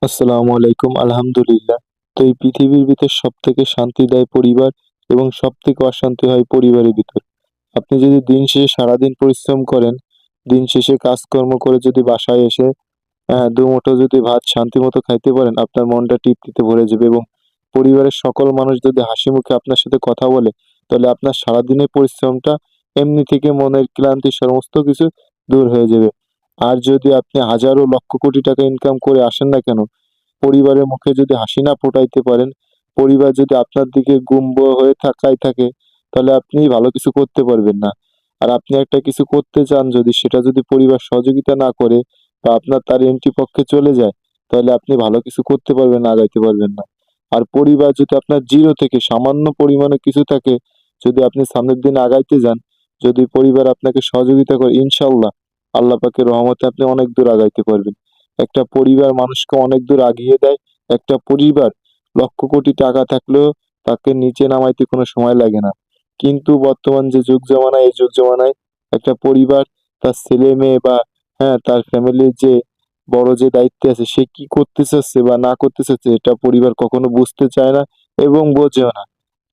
আসসালামু আলাইকুম। আলহামদুলিল্লাহ। তো এই পৃথিবীর ভিতর সবথেকে শান্তি দেয় পরিবার এবং সবথেকে অশান্তি হয় পরিবারের ভিতর। আপনি যদি দিন শেষে সারাদিন পরিশ্রম করেন, দিন শেষে কাজকর্ম করে যদি বাসায় এসে দুমুঠো যদি ভাত শান্তিমতো খাইতে পারেন, আপনার মনটা তৃপ্তিতে ভরে যাবে এবং পরিবারের সকল মানুষ যদি হাসিমুখে আপনার সাথে কথা বলে, তাহলে আপনার সারাদিনের পরিশ্রমটা এমনি থেকে মনের ক্লান্তি সমস্ত কিছু দূর হয়ে যাবে। আর যদি আপনি হাজারো লক্ষ কোটি টাকা ইনকাম করে আসেন না কেন, পরিবারের মুখে যদি হাসি না ফোটাইতে পারেন, পরিবার যদি আপনার দিকে গুম্ব হয়ে তাকায় থাকে, তাহলে আপনি ভালো কিছু করতে পারবেন না। আর আপনি একটা কিছু করতে চান যদি সেটা যদি পরিবার সহযোগিতা না করে বা আপনার তার এন্টি পক্ষে চলে যায়, তাহলে আপনি ভালো কিছু করতে পারবেন না, আগাইতে পারবেন না। আর পরিবার যদি আপনার 0 থেকে সামান্য পরিমাণে কিছু থাকে, যদি আপনি সামনের দিনে আগাইতে যান, যদি পরিবার আপনাকে সহযোগিতা করে ইনশাআল্লাহ, আল্লাহ পাকের রহমতে আপনি অনেক দূর আগাইতে পারবেন। একটা পরিবার মানুষকে অনেক দূর আগিয়ে দেয়। একটা পরিবার লক্ষ কোটি টাকা থাকলেও তাকে নিচে নামাইতে কোনো সময় লাগে না। কিন্তু বর্তমান যে যুগ জামানায়, এই যুগ জামানায় একটা পরিবার তার ছেলে-মেয়ে বা তার ফ্যামিলির যে বড় যে দায়িত্বে আছে সে কি করতে চাচ্ছে বা না করতে চাচ্ছে এটা পরিবার কখনো বুঝতে চায় না এবং বোঝেও না।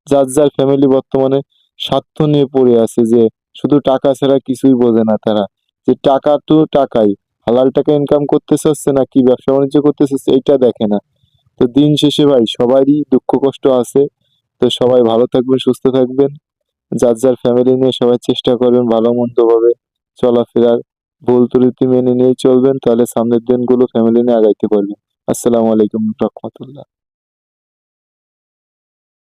যার, যার ফ্যামিলি বর্তমানে স্বার্থ নিয়ে পড়ে আছে যে শুধু টাকা ছাড়া কিছুই বোঝে না তারা। যে টাকা তো টাকাই। হালাল টাকা ইনকাম করতে চাচ্ছে নাকি ব্যবসা-বাণিজ্য করতে চাচ্ছে এইটা দেখে না। তো দিন শেষে ভাই সবারই দুঃখ কষ্ট আছে। তো সবাই ভালো থাকবেন, সুস্থ থাকবেন। যার, যার ফ্যামিলি নিয়ে সবাই চেষ্টা করবেন ভালো-মন্দভাবে চলাফেরার। ভুল ত্রুটি মেনে নিয়েই চলবেন তাহলে সামনের দিনগুলো ফ্যামিলি নিয়ে আগাইতে পারবেন। আসসালামু আলাইকুম রাহমাতুল্লাহ।